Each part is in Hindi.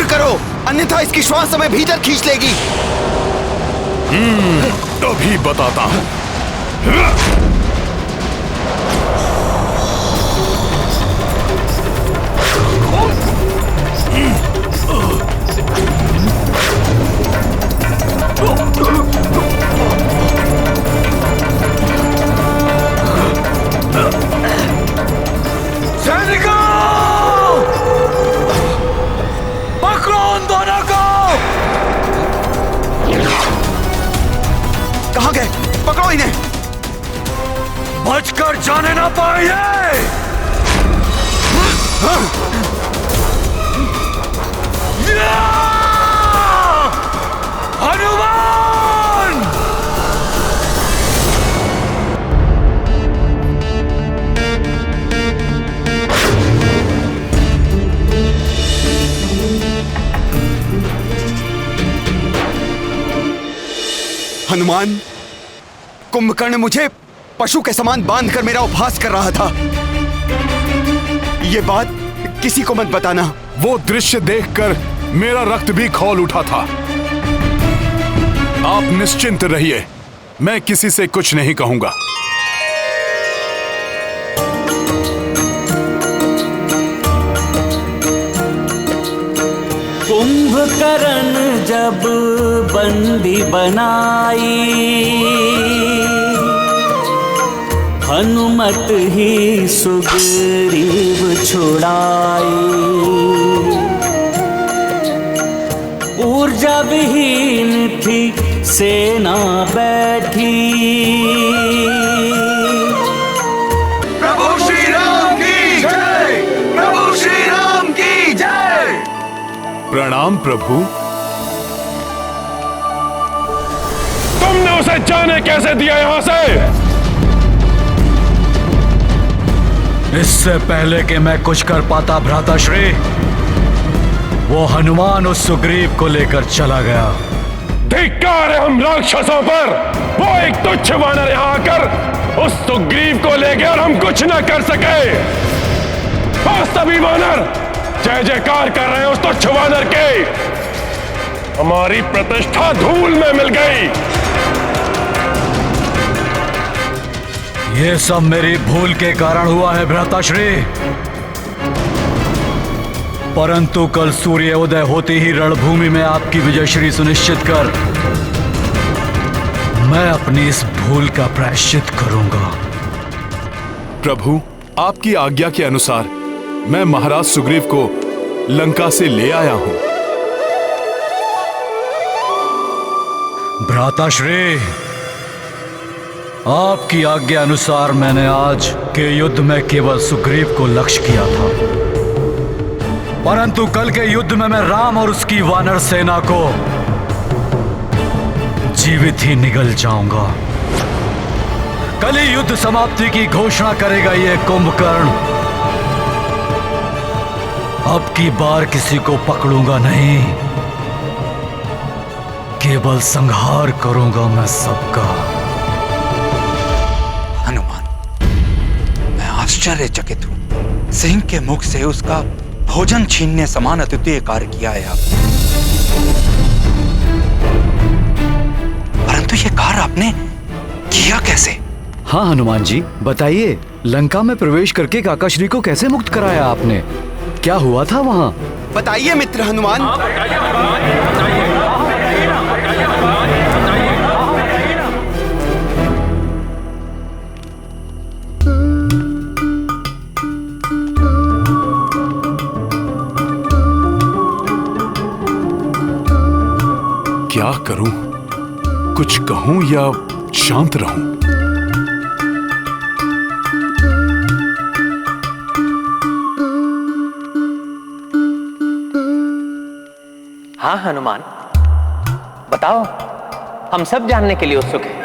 करो, अन्यथा इसकी श्वास हमें भीतर खींच लेगी। अभी बताता हूं। पकड़ो उन दोनों को। कहां गए? पकड़ो इन्हें। बचकर जाने ना पाएंगे। हनुमान! हनुमान, कुंभकर्ण मुझे पशु के समान बांधकर मेरा उपहास कर रहा था। ये बात किसी को मत बताना। वो दृश्य देखकर मेरा रक्त भी खौल उठा था। आप निश्चिंत रहिए, मैं किसी से कुछ नहीं कहूंगा। कुंभकर्ण जब बंदी बनाई, हनुमत ही सुग्रीव छुड़ाई। ऊर्जा विहीन थी सेना बैठी, प्रभु श्री राम की जय! प्रभु श्री राम की जय! प्रणाम प्रभु। तुमने उसे जाने कैसे दिया यहां से? इससे पहले कि मैं कुछ कर पाता भ्राताश्री, वो हनुमान उस सुग्रीव को लेकर चला गया। धिक्कार है हम राक्षसों पर। वो एक तुच्छ वानर यहाँ आकर उस सुग्रीव को ले गया और हम कुछ न कर सके। बस सभी वानर जय जयकार कर रहे हैं उस तुच्छ वानर के। हमारी प्रतिष्ठा धूल में मिल गई। ये सब मेरी भूल के कारण हुआ है भ्राताश्री, परंतु कल सूर्य उदय होते ही रणभूमि में आपकी विजयश्री सुनिश्चित कर मैं अपनी इस भूल का प्रायश्चित करूंगा। प्रभु, आपकी आज्ञा के अनुसार मैं महाराज सुग्रीव को लंका से ले आया हूं। भ्राताश्री, आपकी आज्ञा अनुसार मैंने आज के युद्ध में केवल सुग्रीव को लक्ष्य किया था, परंतु कल के युद्ध में मैं राम और उसकी वानर सेना को जीवित ही निगल जाऊंगा। कल ही युद्ध समाप्ति की घोषणा करेगा ये कुंभकर्ण। अब की बार किसी को पकड़ूंगा नहीं, केवल संहार करूंगा मैं सबका। हनुमान, मैं आश्चर्यचकित हूं। सिंह के मुख से उसका भोजन छीनने समान अद्वितीय कार्य किया है आपने, परंतु ये कार्य आपने किया कैसे? हाँ हनुमान जी, बताइए, लंका में प्रवेश करके काकाश्री को कैसे मुक्त कराया आपने? क्या हुआ था वहाँ? बताइए मित्र हनुमान। क्या करूं? कुछ कहूं या शांत रहूं? हाँ हनुमान, बताओ, हम सब जानने के लिए उत्सुक हैं।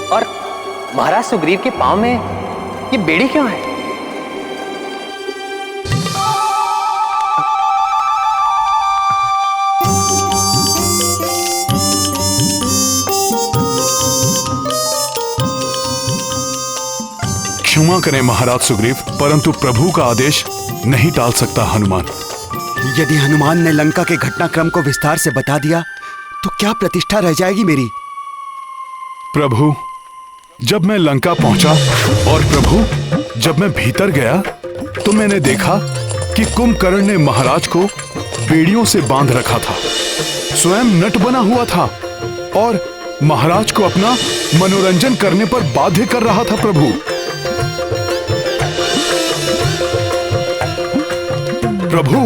और महाराज सुग्रीव के पांव में ये बेड़ी क्यों है? क्षमा करें महाराज सुग्रीव, परंतु प्रभु का आदेश नहीं टाल सकता हनुमान। यदि हनुमान ने लंका के घटनाक्रम को विस्तार से बता दिया तो क्या प्रतिष्ठा रह जाएगी मेरी? प्रभु, जब मैं लंका पहुंचा और प्रभु जब मैं भीतर गया तो मैंने देखा कि कुंभकर्ण ने महाराज को बेड़ियों से बांध रखा था, स्वयं नट बना हुआ था और महाराज को अपना मनोरंजन करने पर बाध्य कर रहा था। प्रभु,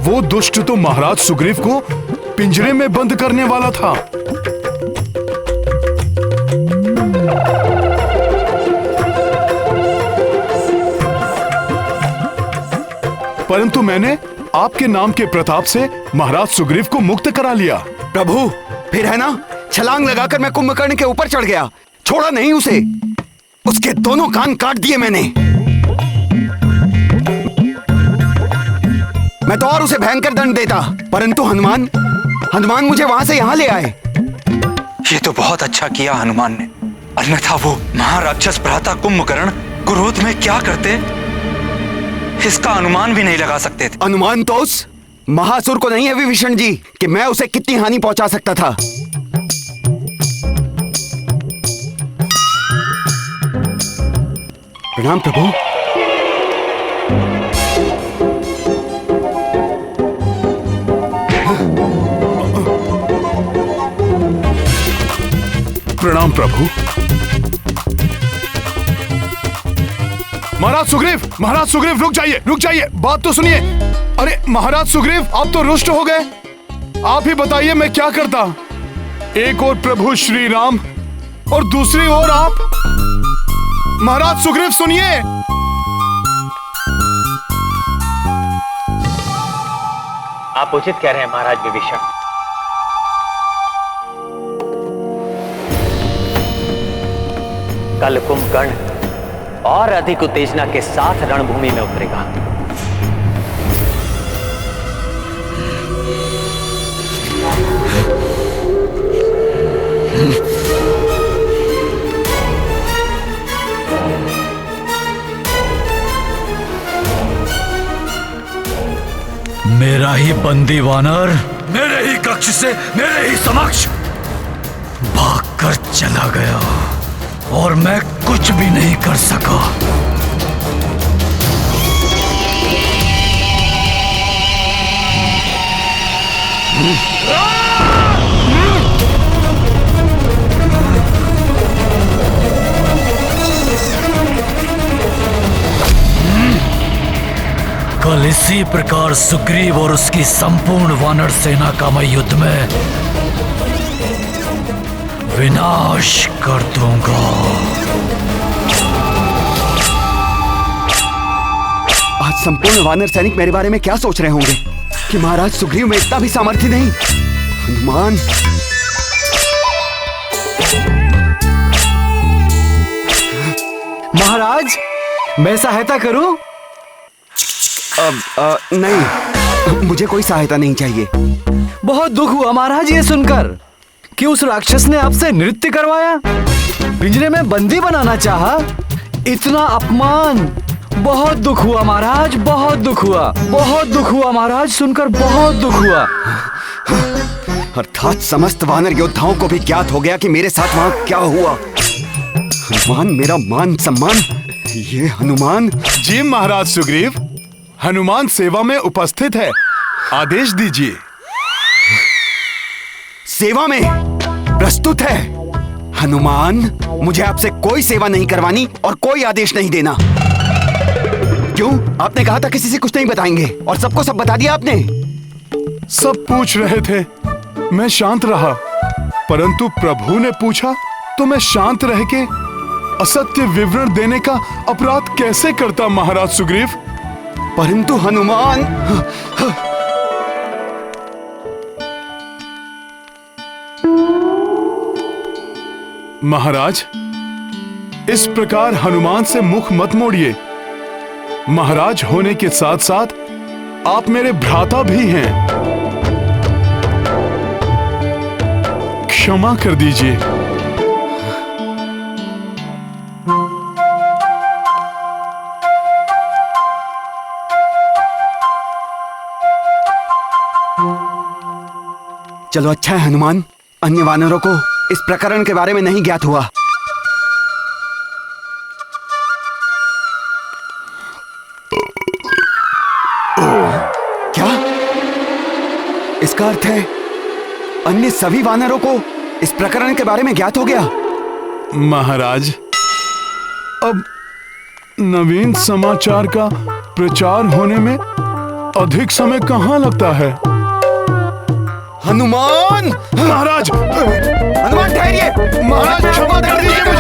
वो दुष्ट तो महाराज सुग्रीव को पिंजरे में बंद करने वाला था। परंतु मैंने आपके नाम के प्रताप से महाराज सुग्रीव को मुक्त करा लिया। प्रभु, फिर है ना, छलांग लगाकर मैं कुंभकर्ण के ऊपर चढ़ गया, छोड़ा नहीं उसे। उसके दोनों कान काट दिए मैंने। मैं तो और उसे भयंकर दंड देता, परंतु हनुमान मुझे वहां से यहां ले आए। ये तो बहुत अच्छा किया हनुमान ने, अन्यथा वो महाराक्षस भ्राता कुंभकर्ण क्रोध में क्या करते इसका अनुमान भी नहीं लगा सकते थे। अनुमान तो उस महासुर को नहीं है विभीषण जी कि मैं उसे कितनी हानि पहुंचा सकता था। प्रणाम प्रभु। प्रणाम प्रभु। महाराज सुग्रीव रुक जाइए, बात तो सुनिए। अरे महाराज सुग्रीव, आप तो रुष्ट हो गए। आप ही बताइए मैं क्या करता। एक और प्रभु श्री राम और दूसरी ओर आप। महाराज सुग्रीव सुनिए। आप उचित कह रहे हैं महाराज विभीषण। कल कुंभकर्ण और अधिक उत्तेजना के साथ रणभूमि में उतरेगा। मेरा ही बंदी वानर मेरे ही कक्ष से मेरे ही समक्ष भागकर चला गया और मैं कुछ भी नहीं कर सका। कल इसी प्रकार सुग्रीव और उसकी संपूर्ण वानर सेना का मैं युद्ध में विनाश कर दूंगा। आज संपूर्ण वानर सैनिक मेरे बारे में क्या सोच रहे होंगे कि महाराज सुग्रीव में इतना भी सामर्थ्य नहीं। हनुमान, महाराज, मैं सहायता करूं? नहीं, मुझे कोई सहायता नहीं चाहिए। बहुत दुख हुआ महाराज ये सुनकर कि उस राक्षस ने आपसे नृत्य करवाया, पिंजरे में बंदी बनाना चाहा। इतना अपमान, बहुत दुख हुआ महाराज, बहुत दुख हुआ, बहुत दुख हुआ महाराज, सुनकर बहुत दुख हुआ। अर्थात समस्त वानर योद्धाओं को भी ज्ञात हो गया कि मेरे साथ वहां क्या हुआ। हनुमान, मेरा मान सम्मान, ये हनुमान। जी महाराज सुग्रीव, हनुमान सेवा में उपस्थित है, आदेश दीजिए। सेवा में प्रस्तुत है। हनुमान, मुझे आपसे कोई सेवा नहीं करवानी और कोई आदेश नहीं देना। क्यों? आपने कहा था किसी से कुछ नहीं बताएंगे और सबको सब बता दिया आपने। सब पूछ रहे थे, मैं शांत रहा, परंतु प्रभु ने पूछा तो मैं शांत रह के असत्य विवरण देने का अपराध कैसे करता महाराज सुग्रीव। परंतु हनुमान, महाराज, इस प्रकार हनुमान से मुख मत मोड़िए। महाराज होने के साथ साथ आप मेरे भ्राता भी हैं। क्षमा कर दीजिए। चलो अच्छा है हनुमान, अन्य वानरों को इस प्रकरण के बारे में नहीं ज्ञात हुआ। क्या इसका अर्थ है अन्य सभी वानरों को इस प्रकरण के बारे में ज्ञात हो गया? महाराज, अब नवीन समाचार का प्रचार होने में अधिक समय कहाँ लगता है? हनुमान! महाराज! हनुमान ठहरिए! महाराज क्षमा कर दीजिए मुझे,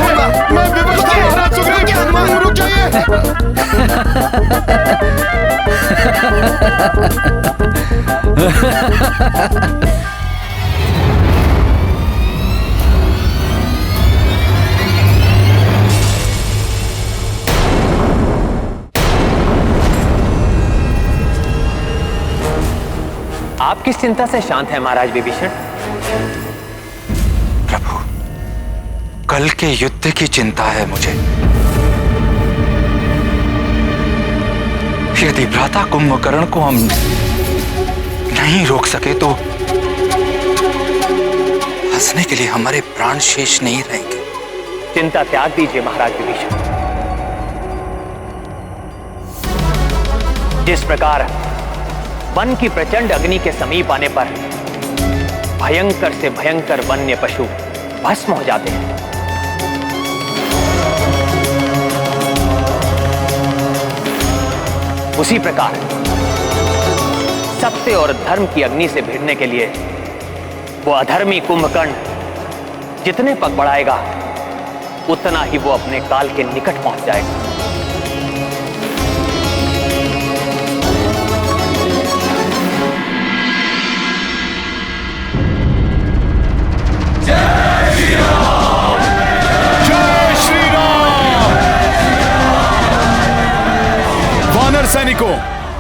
मैं विवश था महाराज। सुग्रीव, हनुमान रुक जाइए। आप किस चिंता से शांत हैं महाराज विभीषण? प्रभु, कल के युद्ध की चिंता है मुझे। यदि भ्राता कुंभकर्ण को हम नहीं रोक सके तो हंसने के लिए हमारे प्राण शेष नहीं रहेंगे। चिंता त्याग दीजिए महाराज विभीषण। जिस प्रकार वन की प्रचंड अग्नि के समीप आने पर भयंकर से भयंकर वन्य पशु भस्म हो जाते हैं, उसी प्रकार सत्य और धर्म की अग्नि से भिड़ने के लिए वो अधर्मी कुंभकर्ण जितने पग बढ़ाएगा उतना ही वो अपने काल के निकट पहुंच जाएगा। सैनिकों,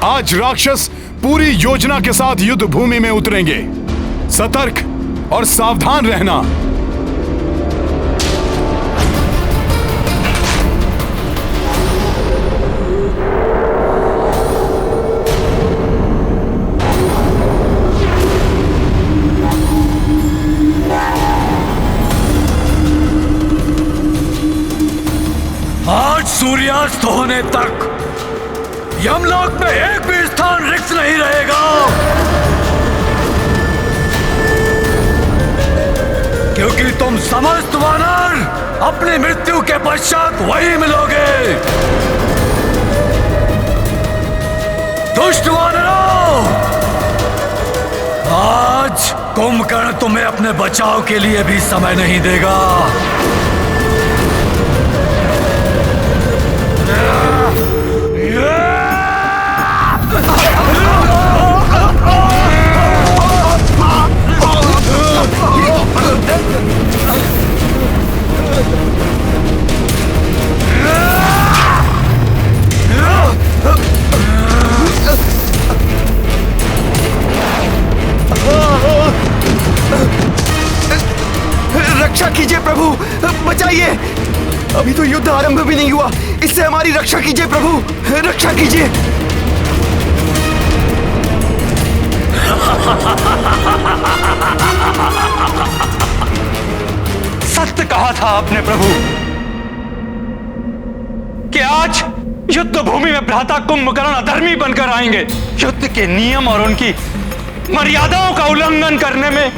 आज राक्षस पूरी योजना के साथ युद्ध भूमि में उतरेंगे। सतर्क और सावधान रहना। आज सूर्यास्त होने तक यमलोक में एक भी स्थान रिक्त नहीं रहेगा, क्योंकि तुम समस्त वानर अपनी मृत्यु के पश्चात वही मिलोगे। दुष्ट वानरों, आज कुंभकर्ण तुम्हें अपने बचाव के लिए भी समय नहीं देगा। रक्षा कीजिए प्रभु, बचाइए। अभी तो युद्ध आरंभ भी नहीं हुआ, इससे हमारी रक्षा कीजिए प्रभु, रक्षा कीजिए। सत्य कहा था आपने प्रभु कि आज युद्ध भूमि में भ्राता कुंभकर्ण अधर्मी बनकर आएंगे। युद्ध के नियम और उनकी मर्यादाओं का उल्लंघन करने में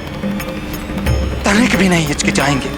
तनिक भी नहीं हिचकिचाएंगे।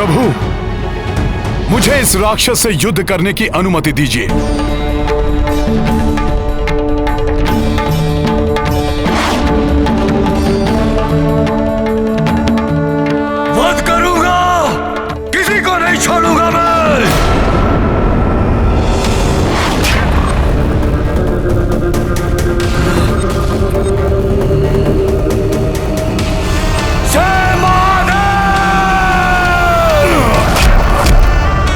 प्रभु, मुझे इस राक्षस से युद्ध करने की अनुमति दीजिए। वध करूंगा, किसी को नहीं छोड़ूंगा मैं।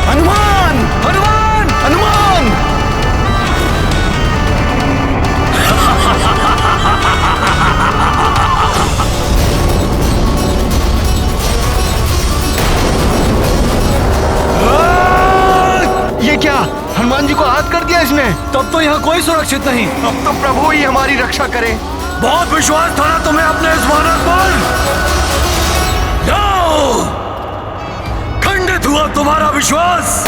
हनुमान! हनुमान! हनुमान! ये क्या, हनुमान जी को आहत कर दिया इसने? तब तो यहाँ कोई सुरक्षित नहीं। अब तो प्रभु ही हमारी रक्षा करे। बहुत विश्वास था ना तुम्हें अपने इस वानर पर। जाओ, खंडित हुआ तुम्हारा विश्वास।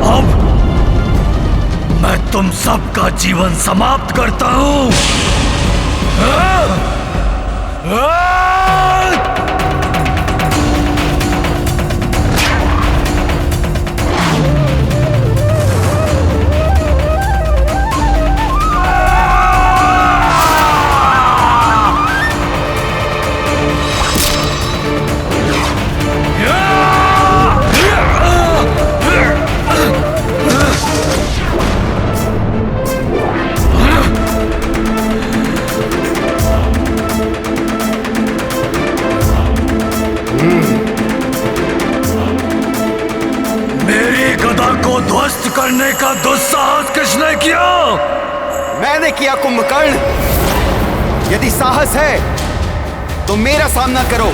अब मैं तुम सबका जीवन समाप्त करता हूं। ध्वस्त करने का दुस्साहस किसने किया? मैंने किया कुंभकर्ण। यदि साहस है तो मेरा सामना करो।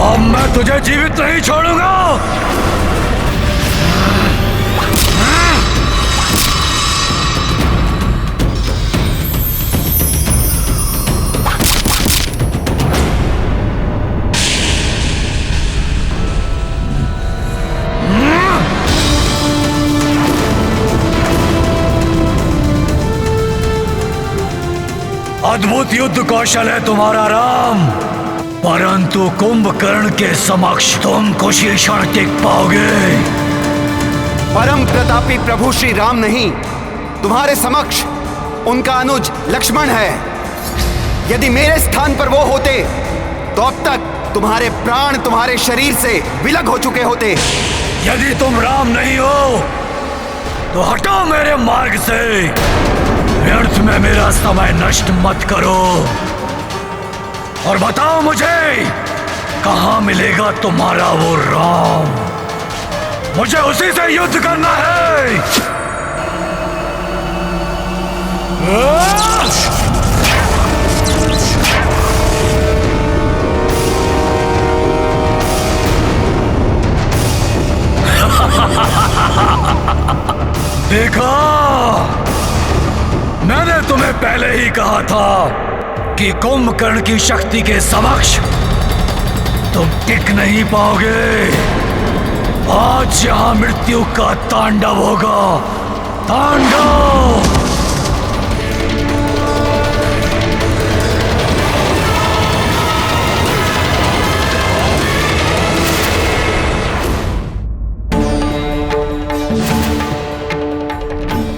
अब मैं तुझे जीवित नहीं छोड़ूंगा। अद्भुत युद्ध कौशल है तुम्हारा राम, परंतु कुंभकर्ण के समक्ष तुम कुछ ही क्षण टिक पाओगे। परम प्रतापी प्रभु श्री राम नहीं, तुम्हारे समक्ष उनका अनुज लक्ष्मण है। यदि मेरे स्थान पर वो होते तो अब तक तुम्हारे प्राण तुम्हारे शरीर से विलग हो चुके होते। यदि तुम राम नहीं हो तो हटो मेरे मार्ग से। व्यर्थ में मेरा समय नष्ट मत करो और बताओ मुझे कहां मिलेगा तुम्हारा वो राम। मुझे उसी से युद्ध करना है। देखा, मैंने तुम्हें पहले ही कहा था कि कुंभकर्ण की शक्ति के समक्ष तुम टिक नहीं पाओगे। आज यहां मृत्यु का तांडव होगा, तांडव।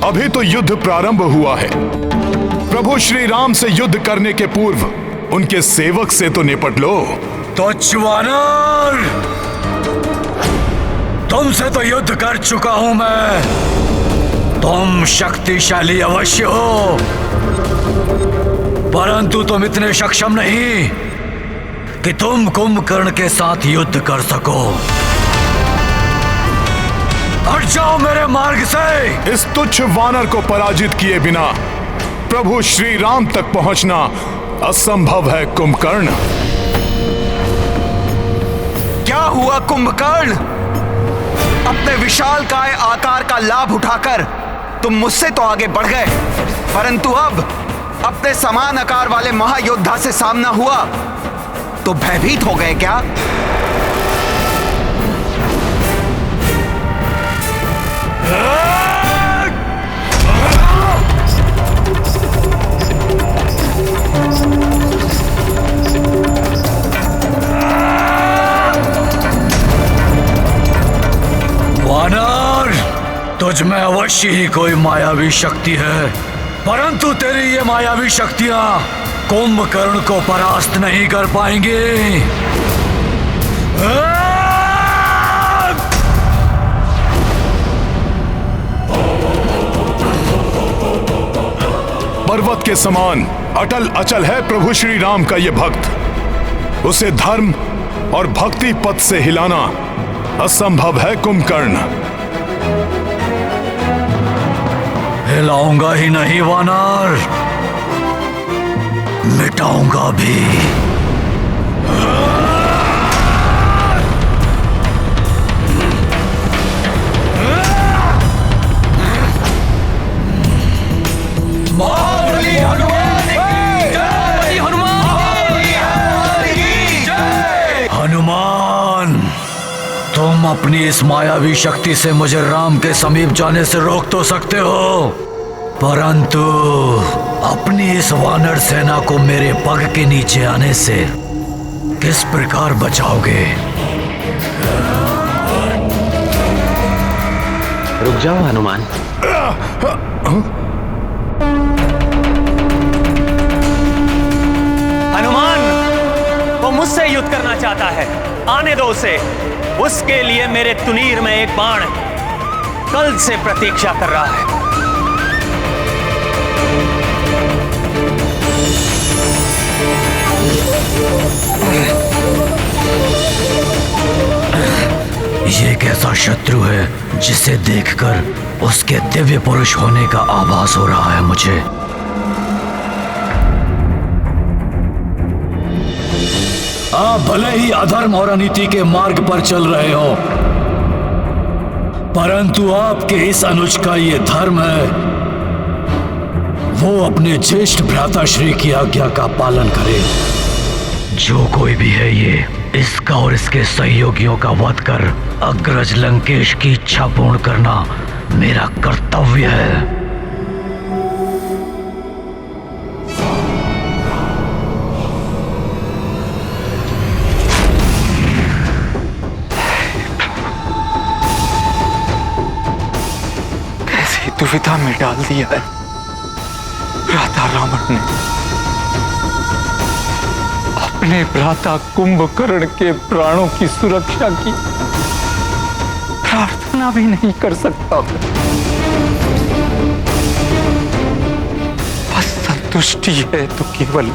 अभी तो युद्ध प्रारंभ हुआ है। प्रभु श्री राम से युद्ध करने के पूर्व उनके सेवक से तो निपट लो। तुच्छ वानर, तुमसे तो युद्ध कर चुका हूं मैं। तुम शक्तिशाली अवश्य हो, परंतु तुम इतने सक्षम नहीं कि तुम कुंभकर्ण के साथ युद्ध कर सको। हट जाओ मेरे मार्ग से। इस तुच्छ वानर को पराजित किए बिना प्रभु श्री राम तक पहुंचना असंभव है कुंभकर्ण। क्या हुआ कुंभकर्ण? अपने विशालकाय आकार का लाभ उठाकर तुम मुझसे तो आगे बढ़ गए, परंतु अब अपने समान आकार वाले महायोद्धा से सामना हुआ तो भयभीत हो गए क्या? वानर, तुझ में अवश्य ही कोई मायावी शक्ति है, परंतु तेरी ये मायावी शक्तियां कुंभकर्ण को परास्त नहीं कर पाएंगी। पर्वत के समान अटल अचल है प्रभु श्री राम का ये भक्त। उसे धर्म और भक्ति पथ से हिलाना असंभव है कुंभकर्ण। हिलाऊंगा ही नहीं वानर, मिटाऊंगा भी। हनुमान, तुम अपनी इस मायावी शक्ति से मुझे राम के समीप जाने से रोक तो सकते हो, परंतु अपनी इस वानर सेना को मेरे पग के नीचे आने से किस प्रकार बचाओगे? रुक जाओ हनुमान। हनुमान, वो मुझसे युद्ध करना चाहता है, आने दो उसे। उसके लिए मेरे तुनीर में एक बाण कल से प्रतीक्षा कर रहा है। ये कैसा शत्रु है जिसे देखकर उसके दिव्य पुरुष होने का आभास हो रहा है मुझे। आप भले ही अधर्म और अनीति के मार्ग पर चल रहे हो, परंतु आपके इस अनुज का ये धर्म है, वो अपने ज्येष्ठ भ्राता श्री की आज्ञा का पालन करे। जो कोई भी है ये, इसका और इसके सहयोगियों का वध कर अग्रज लंकेश की इच्छा पूर्ण करना मेरा कर्तव्य है। कैसी दुविधा में डाल दिया है भ्राता रावण ने। अपने भ्राता कुंभकर्ण के प्राणों की सुरक्षा की प्रार्थना भी नहीं कर सकता। बस संतुष्टि है तो केवल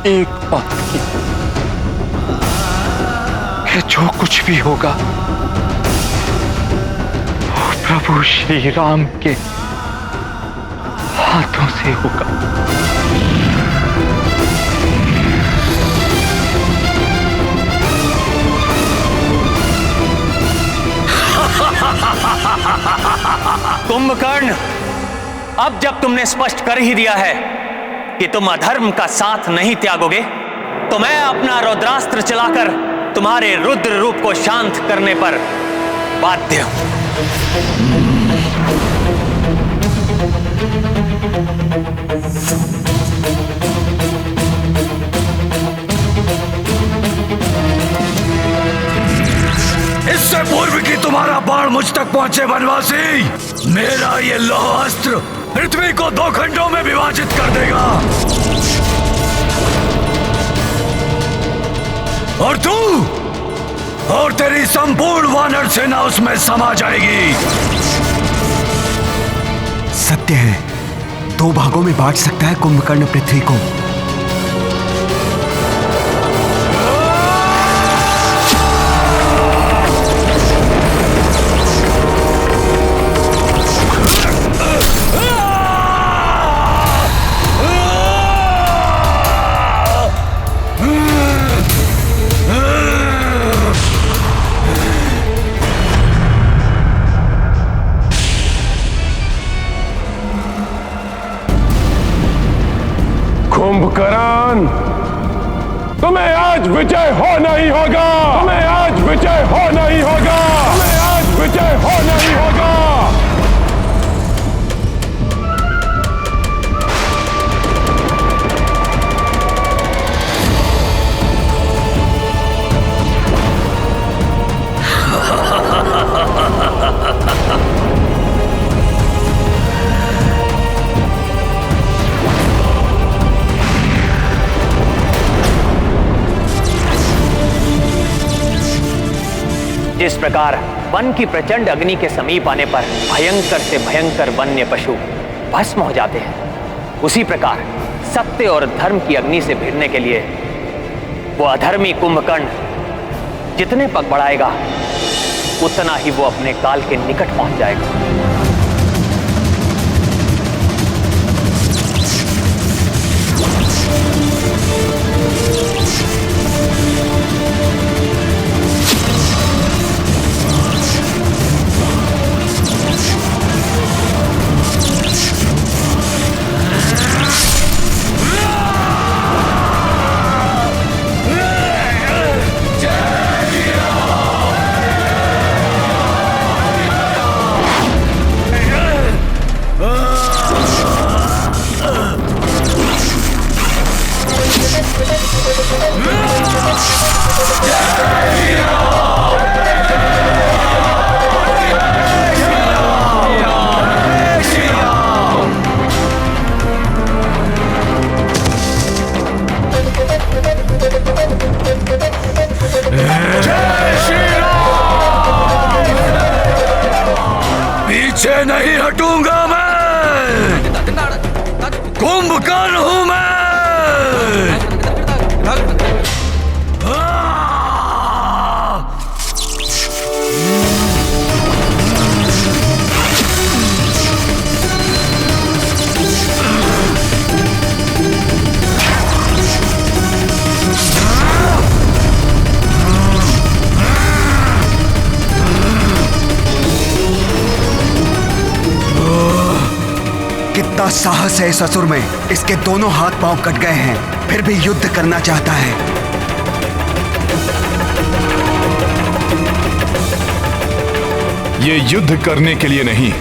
एक बात की कि जो कुछ भी होगा वो प्रभु श्री राम के हाथों से होगा। कुंभकर्ण, अब जब तुमने स्पष्ट कर ही दिया है कि तुम अधर्म का साथ नहीं त्यागोगे, तो मैं अपना रौद्रास्त्र चलाकर तुम्हारे रुद्र रूप को शांत करने पर बाध्य हूं। इससे पूर्व कि तुम्हारा बाण मुझ तक पहुंचे वनवासी, मेरा ये लौह अस्त्र पृथ्वी को 2 खंडों में विभाजित कर देगा और तू और तेरी संपूर्ण वानर सेना उसमें समा जाएगी। सत्य है, 2 भागों में बांट सकता है कुंभकर्ण पृथ्वी को। कुंभकर्ण, तुम्हें आज विजय होना ही होगा। तुम्हें आज विजय होना ही होगा। तुम्हें आज विजय होना ही होगा। जिस प्रकार वन की प्रचंड अग्नि के समीप आने पर भयंकर से भयंकर वन्य पशु भस्म हो जाते हैं, उसी प्रकार सत्य और धर्म की अग्नि से भिड़ने के लिए वो अधर्मी कुंभकर्ण जितने पग बढ़ाएगा उतना ही वो अपने काल के निकट पहुंच जाएगा। पीछे नहीं हटूंगा मैं, कुंभकर्ण हूं मैं। कितना साहस है इस असुर में। इसके दोनों हाथ पांव कट गए हैं, फिर भी युद्ध करना चाहता है। ये युद्ध करने के लिए नहीं,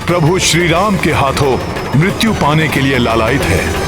प्रभु श्री राम के हाथों मृत्यु पाने के लिए लालायित है।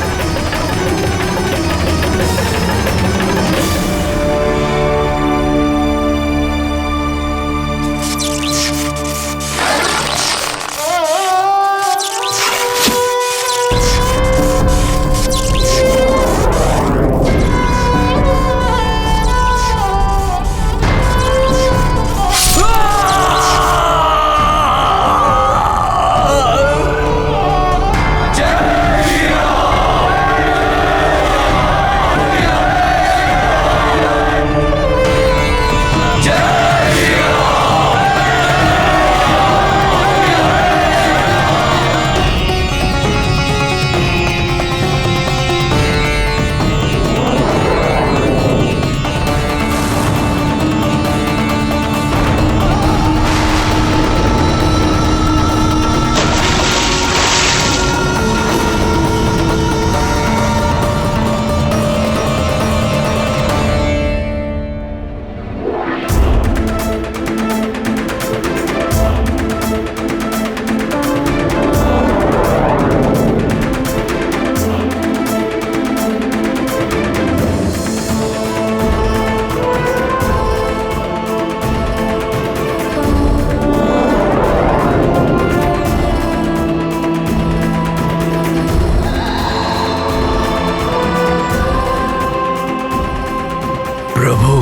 प्रभु,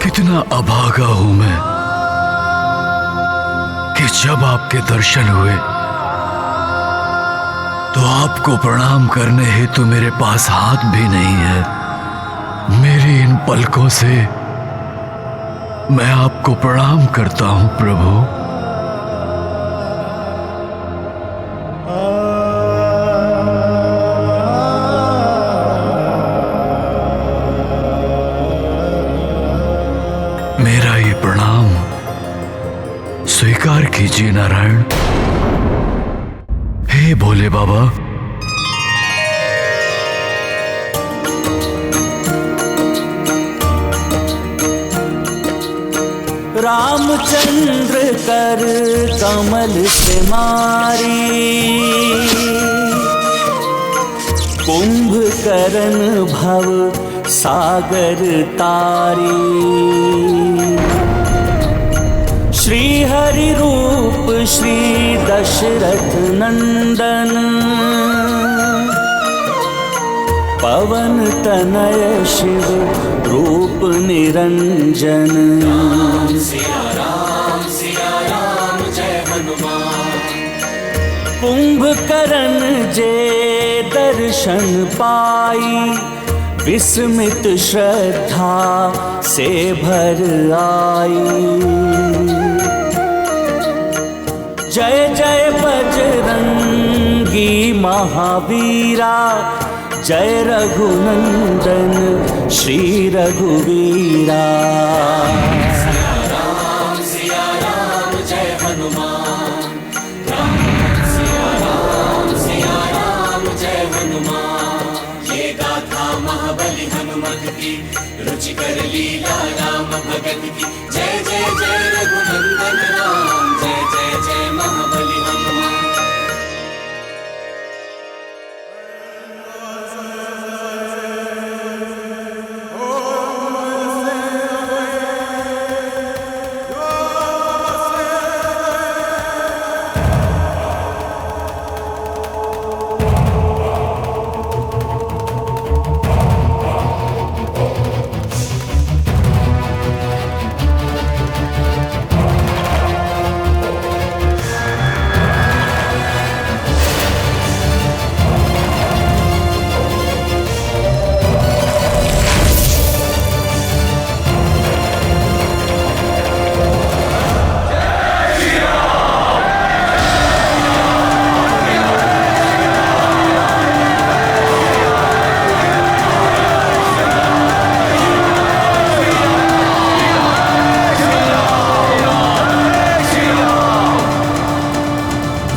कितना अभागा हूं मैं कि जब आपके दर्शन हुए तो आपको प्रणाम करने हेतु मेरे पास हाथ भी नहीं है। मेरी इन पलकों से मैं आपको प्रणाम करता हूं प्रभु। मेरा ये प्रणाम स्वीकार कीजिए नारायण। हे भोले बाबा, रामचंद्र कर कमल से मारी, कुंभकर्ण भव सागर तारी। श्री हरि रूप श्री दशरथ नंदन, पवन तनय शिव रूप निरंजन। सिया राम जय हनुमान। कुंभकर्ण जे दर्शन पाई, विस्मित श्रद्धा से भर आई। जय जय बजरंगी महावीरा, जय रघुनंदन श्री रघुवीरा। सिया राम जय हनुमान। सिया राम जय हनुमान। ये गाथा महाबली हनुमत की, रुचिकर लीला राम भगत की। जय जय जय रघुनंदन राम, जय जय जय महाबली हनुमान।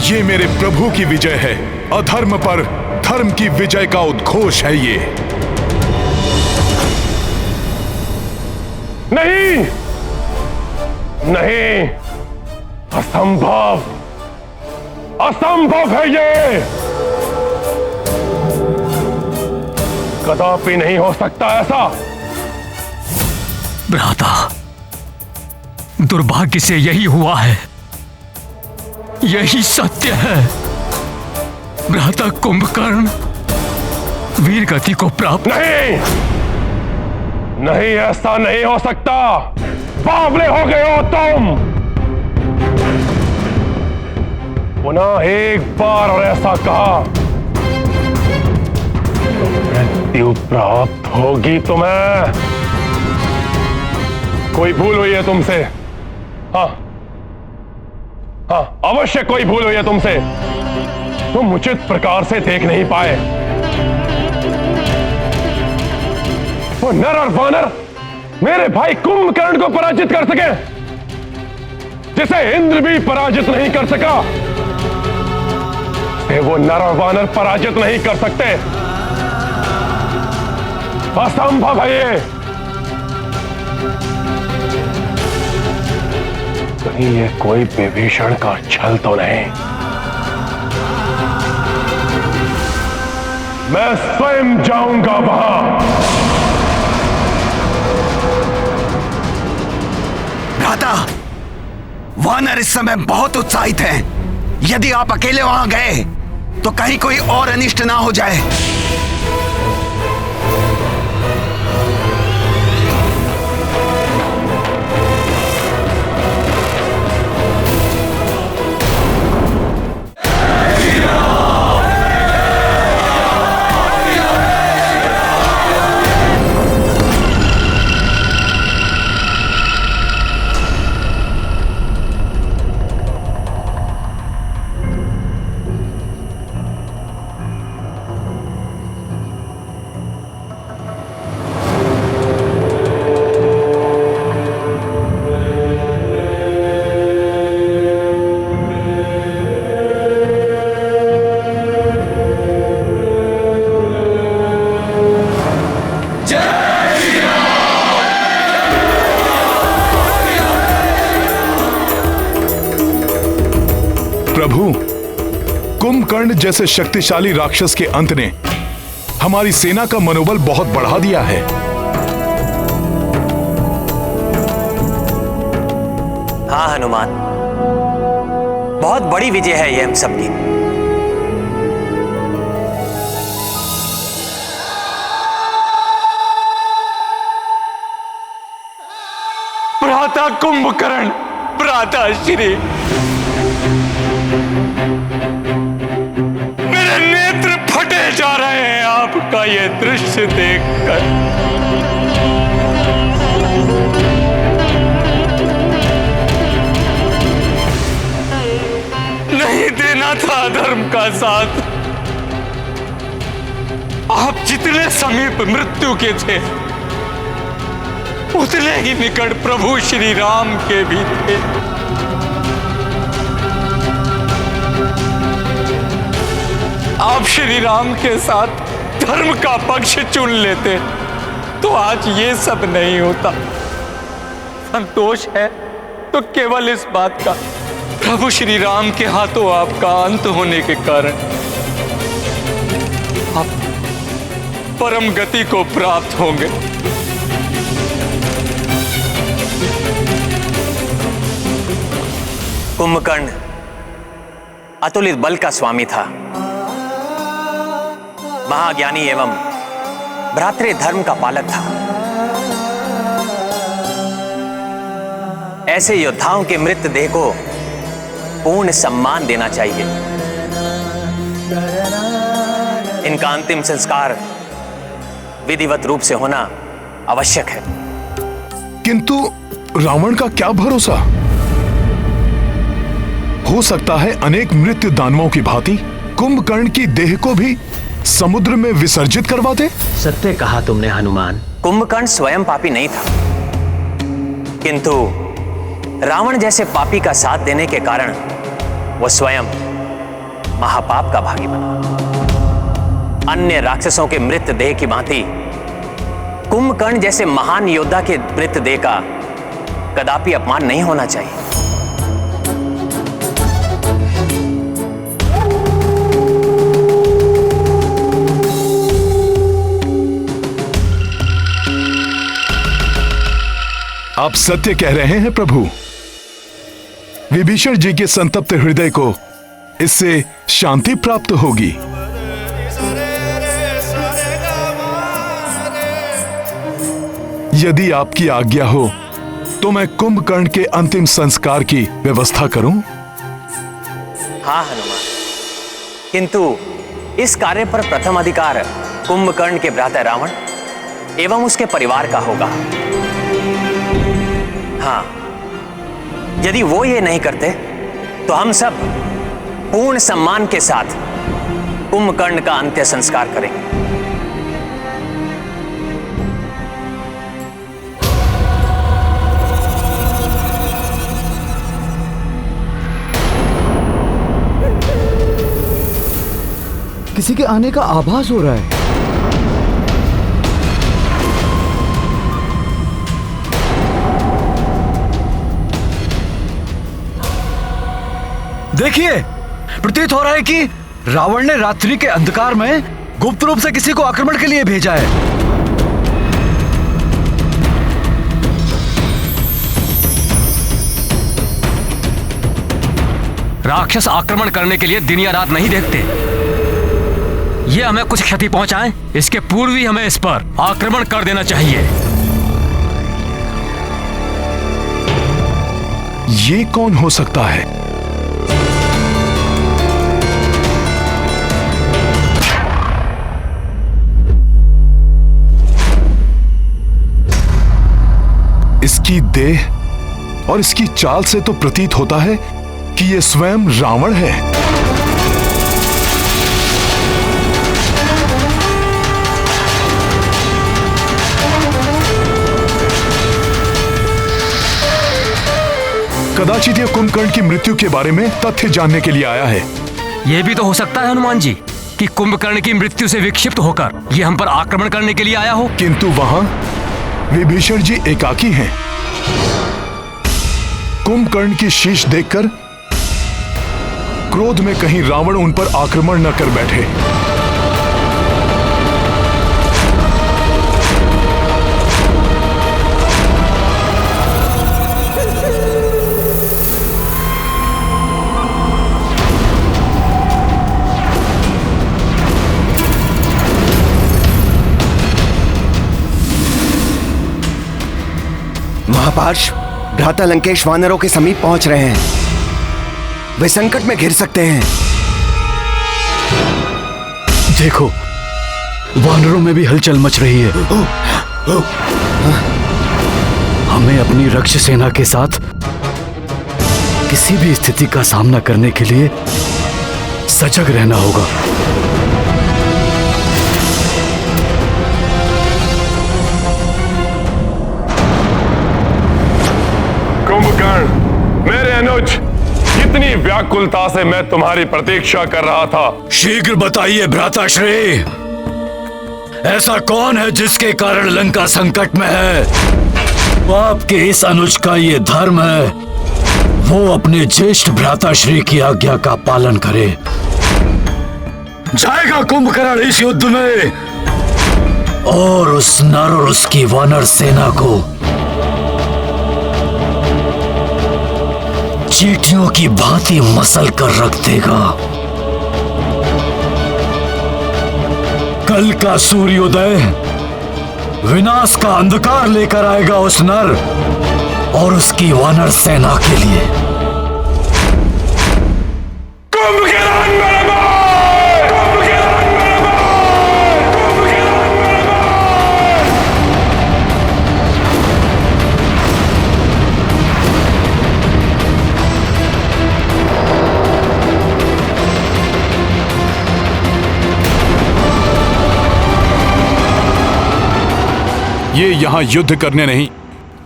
ये मेरे प्रभु की विजय है। अधर्म पर धर्म की विजय का उद्घोष है ये। नहीं नहीं, असंभव, असंभव है ये। कदापि नहीं हो सकता ऐसा। भ्राता, दुर्भाग्य से यही हुआ है, यही सत्य है। भ्राता कुंभकर्ण वीर गति को प्राप्त। नहीं नहीं, ऐसा नहीं हो सकता। बावले हो गए हो तुम। पुनः एक बार और ऐसा कहा तो मृत्यु प्राप्त होगी तुम्हें। कोई भूल हुई है तुमसे? हाँ हाँ, अवश्य कोई भूल हुई है तुमसे। तुम उचित प्रकार से देख नहीं पाए। वो नर और वानर मेरे भाई कुंभकर्ण को पराजित कर सके, जिसे इंद्र भी पराजित नहीं कर सका, वो नर और वानर पराजित नहीं कर सकते। असंभव है ये। कहीं ये कोई विभीषण का छल तो नहीं? मैं स्वयं जाऊंगा वहां। भ्राता, वानर इस समय बहुत उत्साहित हैं। यदि आप अकेले वहां गए तो कहीं कोई और अनिष्ट ना हो जाए। प्रभु, कुंभकर्ण जैसे शक्तिशाली राक्षस के अंत ने हमारी सेना का मनोबल बहुत बढ़ा दिया है। हाँ हनुमान, बहुत बड़ी विजय है ये हम सबकी। भ्राता कुंभकर्ण, भ्राता श्री, मेरे नेत्र फटे जा रहे हैं आपका ये दृश्य देखकर। नहीं देना था धर्म का साथ। आप जितने समीप मृत्यु के थे, उतने ही निकट प्रभु श्री राम के भी थे। आप श्री राम के साथ धर्म का पक्ष चुन लेते तो आज ये सब नहीं होता। संतोष है तो केवल इस बात का, प्रभु श्री राम के हाथों आपका अंत होने के कारण आप परम गति को प्राप्त होंगे। कुंभकर्ण अतुलित बल का स्वामी था, महाज्ञानी एवं भ्रातृ धर्म का पालक था। ऐसे योद्धाओं के मृतदेह को पूर्ण सम्मान देना चाहिए। इनका अंतिम संस्कार विधिवत रूप से होना आवश्यक है। किंतु रावण का क्या भरोसा? हो सकता है अनेक मृत्यु दानवों की भांति कुंभकर्ण की देह को भी समुद्र में विसर्जित करवा दे। सत्य कहा तुमने हनुमान। कुंभकर्ण स्वयं पापी नहीं था, किंतु रावण जैसे पापी का साथ देने के कारण वो स्वयं महापाप का भागी बना। अन्य राक्षसों के मृतदेह की भांति कुंभकर्ण जैसे महान योद्धा के मृतदेह का कदापि अपमान नहीं होना चाहिए। आप सत्य कह रहे हैं प्रभु। विभीषण जी के संतप्त हृदय को इससे शांति प्राप्त होगी। यदि आपकी आज्ञा हो तो मैं कुंभकर्ण के अंतिम संस्कार की व्यवस्था करूं? हाँ हनुमान, किंतु इस कार्य पर प्रथम अधिकार कुंभकर्ण के भ्राता रावण एवं उसके परिवार का होगा। हाँ, यदि वो ये नहीं करते तो हम सब पूर्ण सम्मान के साथ कुंभकर्ण का अंत्य संस्कार करेंगे। किसी के आने का आभास हो रहा है। देखिए, प्रतीत हो रहा है कि रावण ने रात्रि के अंधकार में गुप्त रूप से किसी को आक्रमण के लिए भेजा है। राक्षस आक्रमण करने के लिए दिन या रात नहीं देखते। ये हमें कुछ क्षति पहुंचाए, इसके पूर्व ही हमें इस पर आक्रमण कर देना चाहिए। ये कौन हो सकता है? इसकी देह और इसकी चाल से तो प्रतीत होता है कि यह स्वयं रावण है। कदाचित यह कुंभकर्ण की मृत्यु के बारे में तथ्य जानने के लिए आया है। यह भी तो हो सकता है हनुमान जी कि कुंभकर्ण की मृत्यु से विक्षिप्त होकर यह हम पर आक्रमण करने के लिए आया हो। किंतु वहां विभीषण जी एकाकी हैं। कुंभकर्ण की शीश देखकर क्रोध में कहीं रावण उन पर आक्रमण न कर बैठे। महापार्श, भ्राता लंकेश वानरों के समीप पहुंच रहे हैं। वे संकट में घिर सकते हैं। देखो, वानरों में भी हलचल मच रही है। हमें अपनी रक्ष सेना के साथ किसी भी स्थिति का सामना करने के लिए सजग रहना होगा। कुंभकर्ण, मेरे अनुज, कितनी व्याकुलता से मैं तुम्हारी प्रतीक्षा कर रहा था। शीघ्र बताइए भ्राताश्री, ऐसा कौन है जिसके कारण लंका संकट में है? आपके इस अनुज का ये धर्म है, वो अपने ज्येष्ठ भ्राताश्री की आज्ञा का पालन करे। जाएगा कुंभकर्ण इस युद्ध में और उस नर और उसकी वानर सेना को चींटियों की भांति मसल कर रख देगा। कल का सूर्योदय विनाश का अंधकार लेकर आएगा उस नर और उसकी वानर सेना के लिए। कुंभकर्ण मेरे भाई! कुंभकर्ण मेरे भाई! कुंभकर्ण मेरे भाई! ये यहाँ युद्ध करने नहीं,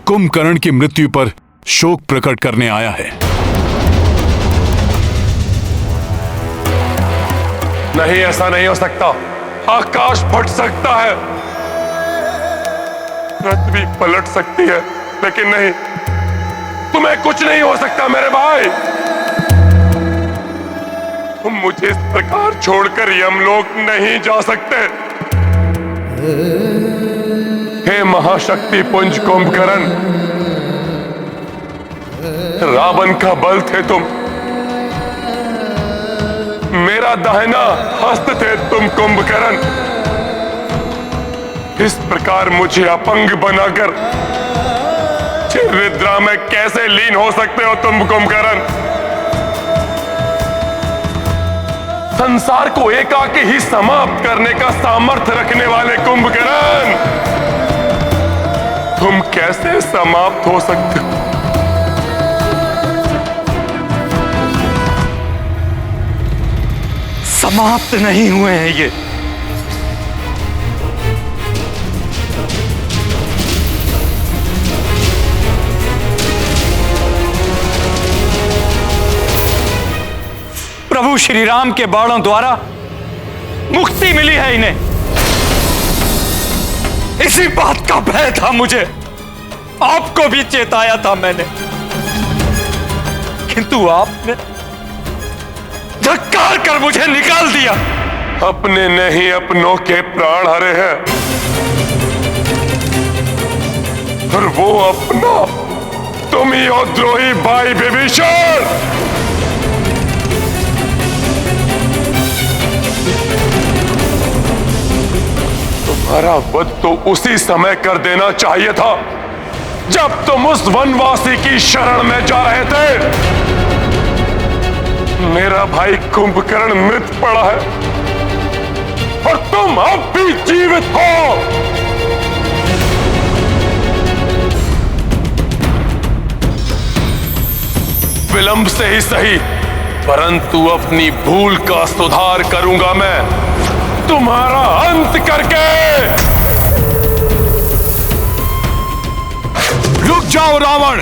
कुंभकर्ण की मृत्यु पर शोक प्रकट करने आया है। नहीं, ऐसा नहीं हो सकता। आकाश फट सकता है, पृथ्वी पलट सकती है, लेकिन नहीं, तुम्हें कुछ नहीं हो सकता मेरे भाई। तुम मुझे इस प्रकार छोड़कर यमलोक नहीं जा सकते। हे महाशक्ति पुंज कुंभकर्ण, रावण का बल थे तुम, मेरा दाहिना हस्त थे तुम कुंभकर्ण। इस प्रकार मुझे अपंग बनाकर निद्रा में कैसे लीन हो सकते हो तुम कुंभकर्ण? संसार को एकाकी ही समाप्त करने का सामर्थ्य रखने वाले कुंभकर्ण, तुम कैसे समाप्त हो सकते हो? समाप्त नहीं हुए हैं ये। प्रभु श्री राम के बाणों द्वारा मुक्ति मिली है इन्हें। इसी बात का भय था मुझे, आपको भी चेताया था मैंने, किंतु आपने धक्कार कर मुझे निकाल दिया। अपने नहीं अपनों के प्राण हरे हैं, और वो अपना तुम ही हो द्रोही भाई विभीषण। तुम्हारा वध तो उसी समय कर देना चाहिए था जब तुम उस वनवासी की शरण में जा रहे थे। मेरा भाई कुंभकर्ण मृत पड़ा है और तुम अब भी जीवित हो। विलंब से ही सही, परंतु अपनी भूल का सुधार करूंगा मैं, तुम्हारा अंत करके। रुक जाओ रावण!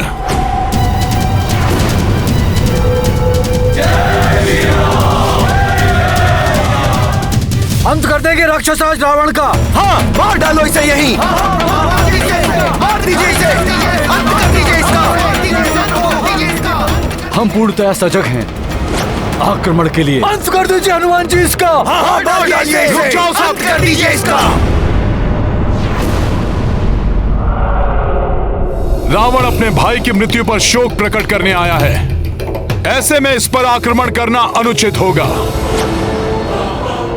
अंत कर देंगे राक्षसराज रावण का। हाँ, मार डालो इसे यहीं। मार दीजिए इसे, अंत कर दीजिए इसका। हम पूर्णतया सजग हैं। आक्रमण के लिए। अंत कर दीजिए हनुमान जी इसका। रुक जाओ सब, कर दीजिए इसका। रावण अपने भाई की मृत्यु पर शोक प्रकट करने आया है। ऐसे में इस पर आक्रमण करना अनुचित होगा।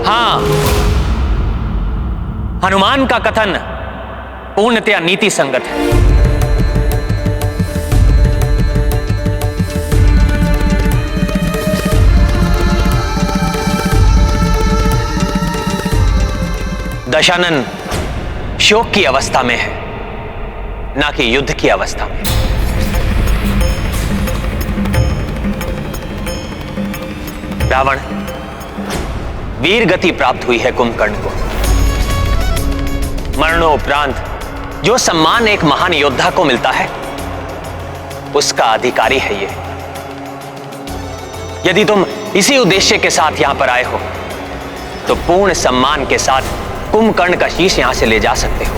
हाँ, हनुमान का कथन पूर्णतया नीति संगत है। दशानन शोक की अवस्था में है, ना कि युद्ध की अवस्था में। रावण, वीर गति प्राप्त हुई है कुंभकर्ण को। मरणोपरांत जो सम्मान एक महान योद्धा को मिलता है, उसका अधिकारी है ये। यदि तुम इसी उद्देश्य के साथ यहां पर आए हो, तो पूर्ण सम्मान के साथ कुंभकर्ण का शीश यहां से ले जा सकते हो।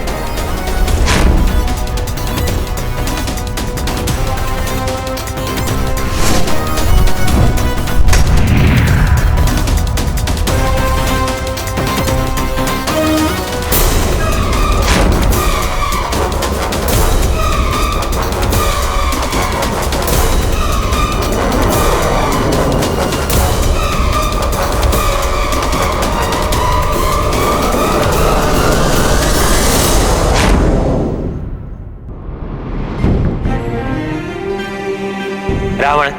रावण,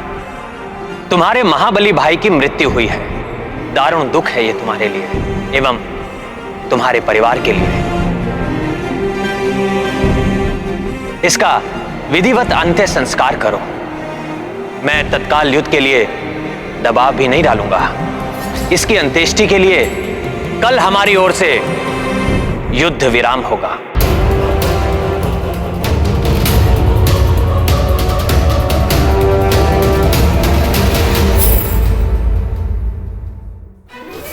तुम्हारे महाबली भाई की मृत्यु हुई है। दारुण दुख है ये तुम्हारे लिए एवं तुम्हारे परिवार के लिए। इसका विधिवत अंत्य संस्कार करो। मैं तत्काल युद्ध के लिए दबाव भी नहीं डालूंगा। इसकी अंत्येष्टि के लिए कल हमारी ओर से युद्ध विराम होगा।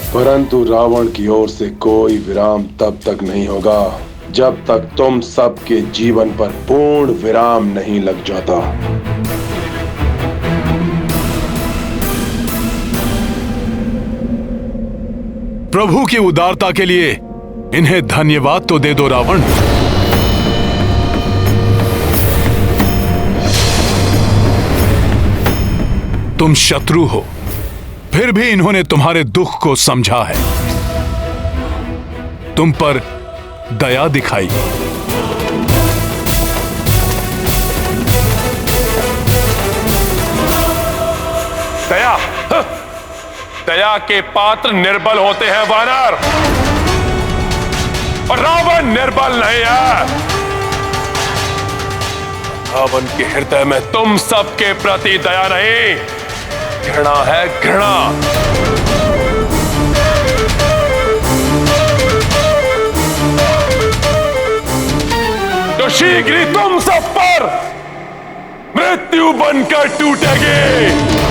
परंतु रावण की ओर से कोई विराम तब तक नहीं होगा जब तक तुम सबके जीवन पर पूर्ण विराम नहीं लग जाता। प्रभु की उदारता के लिए इन्हें धन्यवाद तो दे दो रावण। तुम शत्रु हो, फिर भी इन्होंने तुम्हारे दुख को समझा है, तुम पर दया दिखाई। दया, दया के पात्र निर्बल होते हैं वानर, और रावण निर्बल नहीं है। रावण के हृदय में तुम सबके प्रति दया नहीं, घृणा है, घृणा। तो शीघ्र ही तुम सब पर मृत्यु बनकर टूटेगी।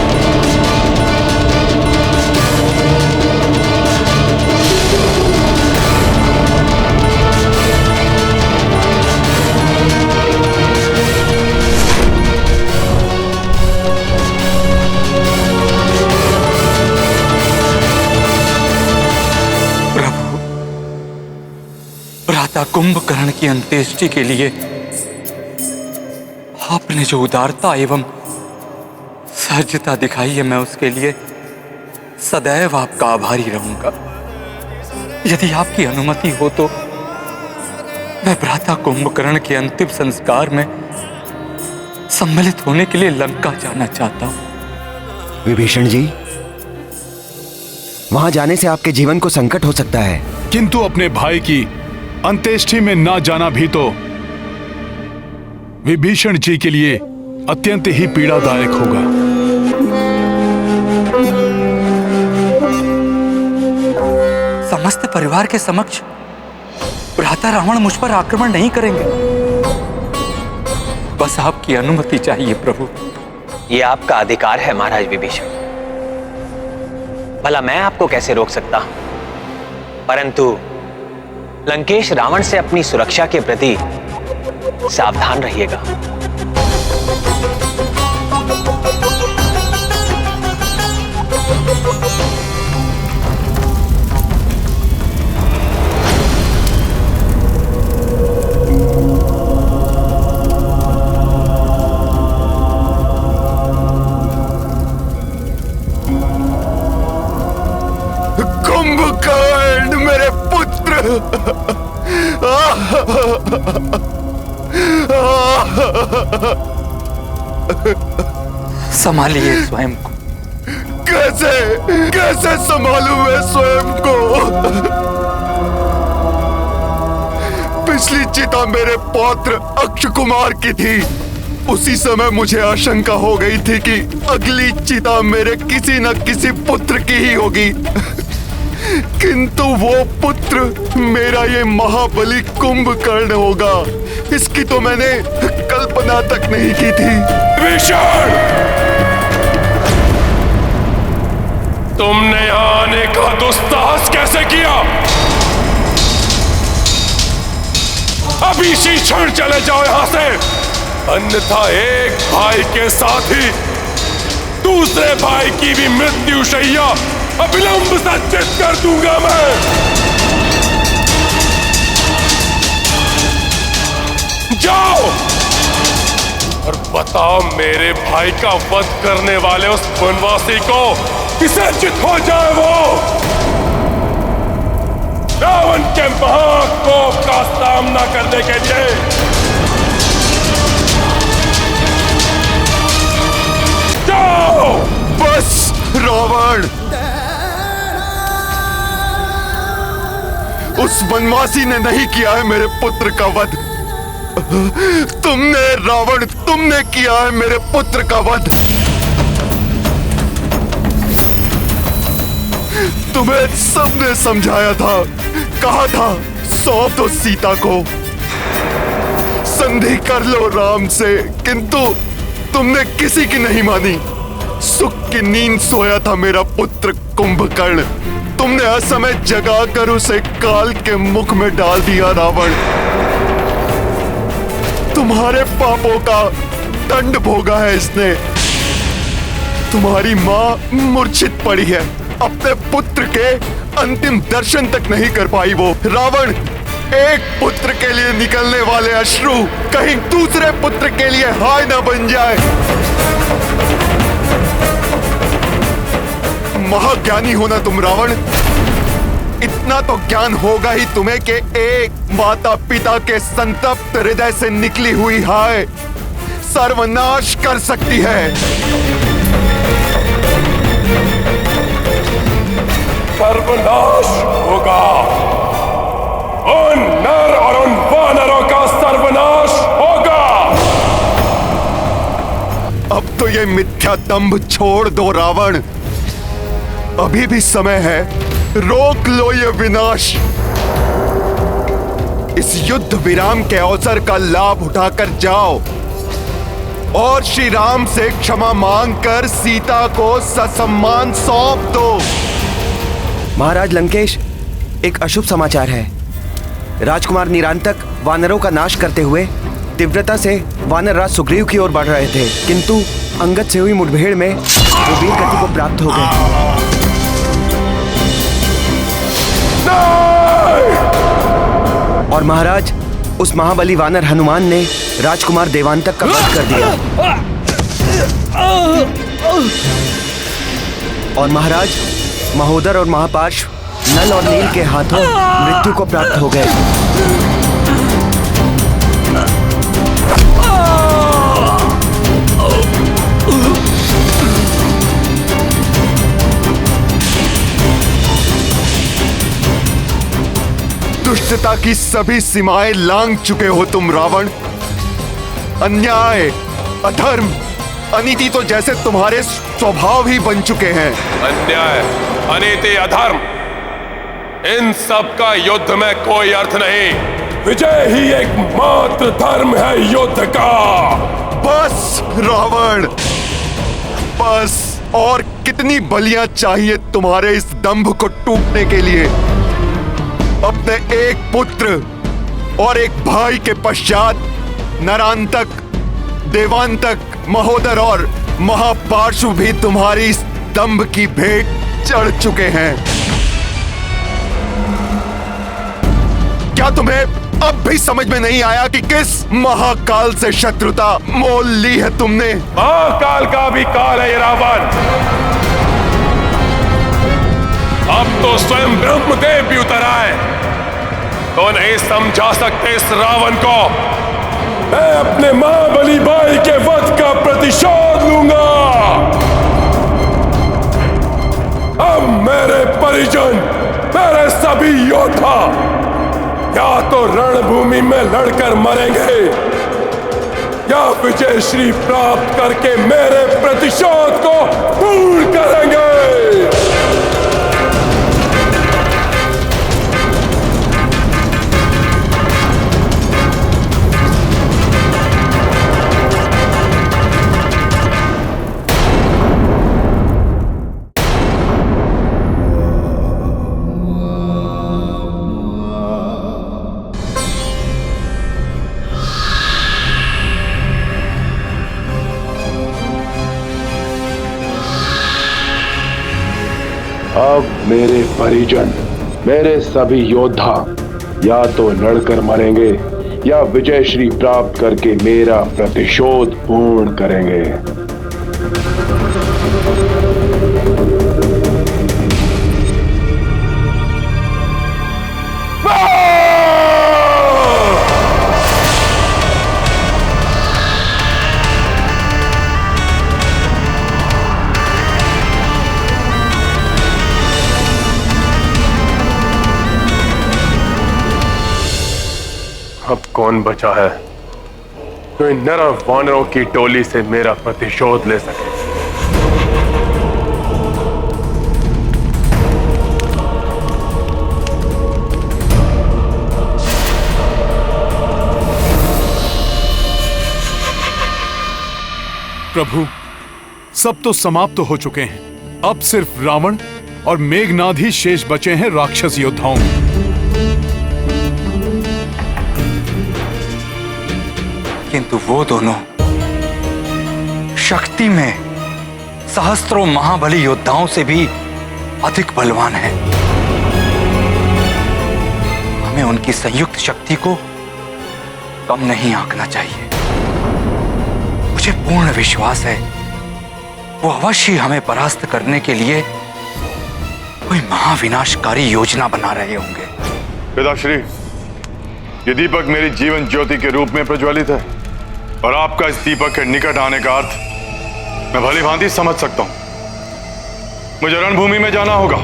कुंभकर्ण की अंत्येष्टि के लिए आपने जो उदारता एवं सहजता दिखाई है, मैं उसके लिए सदैव आपका आभारी रहूंगा। यदि आपकी अनुमति हो तो मैं भ्राता कुंभकर्ण के अंतिम संस्कार में सम्मिलित होने के लिए लंका जाना चाहता हूं। विभीषण जी, वहां जाने से आपके जीवन को संकट हो सकता है। किंतु अपने भाई की अंत्येष्टि में ना जाना भी तो विभीषण जी के लिए अत्यंत ही पीड़ादायक होगा। समस्त परिवार के समक्ष भ्राता रावण मुझ पर आक्रमण नहीं करेंगे। बस आपकी अनुमति चाहिए प्रभु। यह आपका अधिकार है महाराज विभीषण। भला मैं आपको कैसे रोक सकता हूं? परंतु लंकेश रावण से अपनी सुरक्षा के प्रति सावधान रहिएगा। कुंभकर्ण मेरे पुत्र। संभालिए स्वयं को। कैसे कैसे संभालूं मैं स्वयं को? पिछली चिता मेरे पौत्र अक्ष कुमार की थी। उसी समय मुझे आशंका हो गई थी कि अगली चिता मेरे किसी न किसी पुत्र की ही होगी, किंतु वो पुत्र मेरा ये महाबली कुंभकर्ण होगा, इसकी तो मैंने कल्पना तक नहीं की थी। विभीषण, तुमने यहां आने का दुस्साहस कैसे किया? अभी इसी क्षण चले जाओ यहां से, अन्यथा एक भाई के साथ ही दूसरे भाई की भी मृत्यु शैया अविलंब सज्जित कर दूंगा मैं। जाओ और बताओ मेरे भाई का वध करने वाले उस वनवासी को किसे चित हो जाए वो रावण के महाकोप का सामना करने के लिए। जाओ। बस रावण, उस वनवासी ने नहीं किया है मेरे पुत्र का वध। तुमने रावण, तुमने किया है मेरे पुत्र का वध। तुम्हें सबने समझाया था, कहा था सौंप दो सीता को, संधि कर लो राम से, किंतु तुमने किसी की नहीं मानी। सुख की नींद सोया था मेरा पुत्र कुंभकर्ण, तुमने असमय जगाकर उसे काल के मुख में डाल दिया रावण। तुम्हारे पापों का दंड भोगा है इसने। तुम्हारी मां मूर्छित पड़ी है, अपने पुत्र के अंतिम दर्शन तक नहीं कर पाई वो। रावण, एक पुत्र के लिए निकलने वाले अश्रु कहीं दूसरे पुत्र के लिए हाय न बन जाए। महाज्ञानी होना तुम रावण, इतना तो ज्ञान होगा ही तुम्हें कि एक माता पिता के संतप्त हृदय से निकली हुई हाय सर्वनाश कर सकती है। सर्वनाश होगा, उन नर और उन वानरों का सर्वनाश होगा। अब तो ये मिथ्या दंभ छोड़ दो रावण, अभी भी समय है, रोक लो ये विनाश। इस युद्ध विराम के अवसर का लाभ उठाकर जाओ और श्री राम से क्षमा मांगकर सीता को ससम्मान सौंप दो। महाराज लंकेश, एक अशुभ समाचार है। राजकुमार निरांतक वानरों का नाश करते हुए तीव्रता से वानर राज सुग्रीव की ओर बढ़ रहे थे, किंतु अंगद से हुई मुठभेड़ में वो वीर गति को प्राप्त हो गए। और महाराज, उस महाबली वानर हनुमान ने राजकुमार देवांतक का वध कर दिया। और महाराज, महोदर और महापार्श्व नल और नील के हाथों मृत्यु को प्राप्त हो गए। दुष्टता की सभी सीमाएं लांघ चुके हो तुम रावण। अन्याय, अधर्म, अनीति तो जैसे तुम्हारे स्वभाव ही बन चुके हैं। अन्याय, अनीति, अधर्म, इन सब का युद्ध में कोई अर्थ नहीं। विजय ही एकमात्र धर्म है युद्ध का। बस रावण, बस। और कितनी बलियां चाहिए तुम्हारे इस दंभ को टूटने के लिए? अपने एक पुत्र और एक भाई के पश्चात नरांतक, देवांतक, महोदर और महापार्श्व भी तुम्हारी दंभ की भेंट चढ़ चुके हैं। क्या तुम्हें अब भी समझ में नहीं आया कि किस महाकाल से शत्रुता मोल ली है तुमने? महाकाल का भी काल है ये रावण। अब तो स्वयं ब्रह्मदेव भी उतर आए तो नहीं समझा सकते इस रावण को। मैं अपने महाबली भाई के वध का प्रतिशोध लूंगा। अब मेरे परिजन, मेरे सभी योद्धा या तो रणभूमि में लड़कर मरेंगे या विजय श्री प्राप्त करके मेरे प्रतिशोध को पूर्ण करेंगे। अब मेरे परिजन, मेरे सभी योद्धा या तो लड़कर मरेंगे या विजय श्री प्राप्त करके मेरा प्रतिशोध पूर्ण करेंगे। अब कौन बचा है तो इन नर वानरों की टोली से मेरा प्रतिशोध ले सके? प्रभु, सब तो समाप्त हो चुके हैं। अब सिर्फ रावण और मेघनाद ही शेष बचे हैं राक्षस योद्धाओं में। किंतु वो दोनों शक्ति में सहस्त्रों महाबली योद्धाओं से भी अधिक बलवान हैं। हमें उनकी संयुक्त शक्ति को कम नहीं आंकना चाहिए। मुझे पूर्ण विश्वास है वो अवश्य हमें परास्त करने के लिए कोई महाविनाशकारी योजना बना रहे होंगे। पिताश्री, ये दीपक मेरी जीवन ज्योति के रूप में प्रज्वलित है और आपका इस दीपक के निकट आने का अर्थ मैं भली भांति समझ सकता हूं। मुझे रणभूमि में जाना होगा।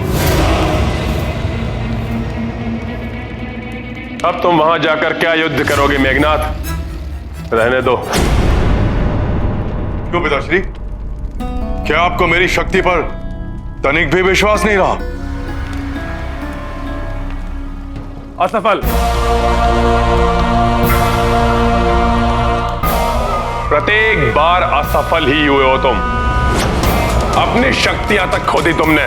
अब तुम वहां जाकर क्या युद्ध करोगे मेघनाद? रहने दो। क्यों पिताश्री? क्या आपको मेरी शक्ति पर तनिक भी विश्वास नहीं रहा? असफल। प्रत्येक बार असफल ही हुए हो तुम। अपनी शक्तियां तक खो दी तुमने।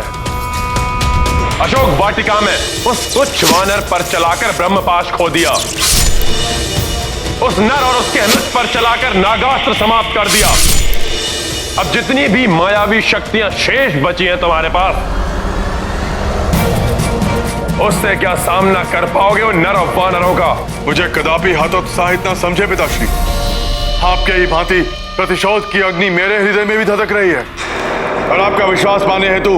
अशोक वाटिका में उस तुच्छ वानर पर चलाकर ब्रह्मपाश खो दिया। उस नर और उसके अनुज पर चलाकर नागास्त्र समाप्त कर दिया। अब जितनी भी मायावी शक्तियां शेष बची हैं तुम्हारे पास, उससे क्या सामना कर पाओगे उन नर और वानरों का? मुझे कदापि हतोत्साहित न समझे पिताश्री। आपके ही भांति प्रतिशोध की अग्नि मेरे हृदय में भी धधक रही है और आपका विश्वास पाने हेतु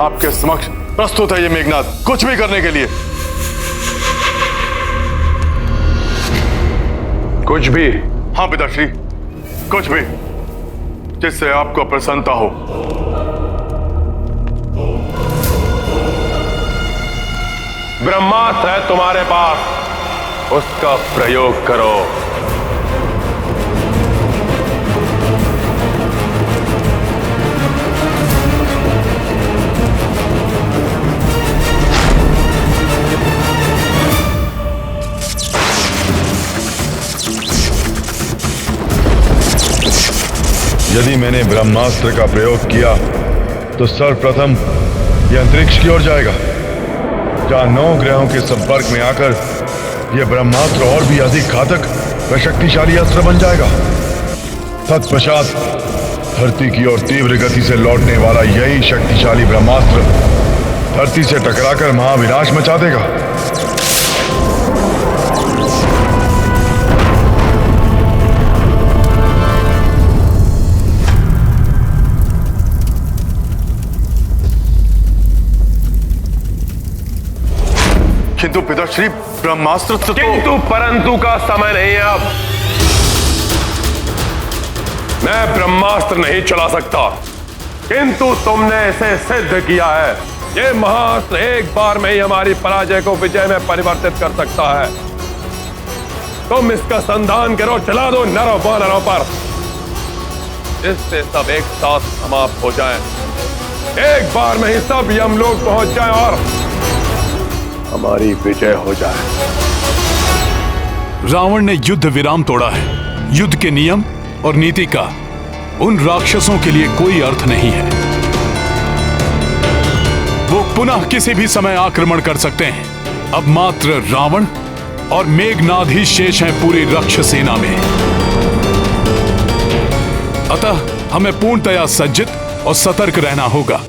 आपके समक्ष प्रस्तुत है ये मेघनाद, कुछ भी करने के लिए। कुछ भी? हाँ पिताश्री, कुछ भी, जिससे आपको प्रसन्नता हो। ब्रह्मास्त्र है तुम्हारे पास, उसका प्रयोग करो। यदि मैंने ब्रह्मास्त्र का प्रयोग किया तो सर्वप्रथम यह अंतरिक्ष की ओर जाएगा, जहां 9 ग्रहों के संपर्क में आकर यह ब्रह्मास्त्र और भी अधिक घातक व शक्तिशाली अस्त्र बन जाएगा। तत्पश्चात धरती की ओर तीव्र गति से लौटने वाला यही शक्तिशाली ब्रह्मास्त्र धरती से टकराकर महाविनाश मचा देगा। किंतु पिताश्री ब्रह्मास्त्र तो किंतु परंतु का समय नहीं है अब। मैं ब्रह्मास्त्र नहीं चला सकता, किंतु तुमने इसे सिद्ध किया है। ये महास्त्र एक बार में ही हमारी पराजय को विजय में परिवर्तित कर सकता है। तुम इसका संधान करो, चला दो नरों वानरों पर, इससे सब एक साथ समाप्त हो जाएं। एक बार में ही सब यमलोक पहुंच जाएं और हमारी विजय हो जाए। रावण ने युद्ध विराम तोड़ा है। युद्ध के नियम और नीति का उन राक्षसों के लिए कोई अर्थ नहीं है। वो पुनः किसी भी समय आक्रमण कर सकते हैं। अब मात्र रावण और मेघनाद ही शेष हैं पूरी राक्षस सेना में। अतः हमें पूर्णतया सज्जित और सतर्क रहना होगा।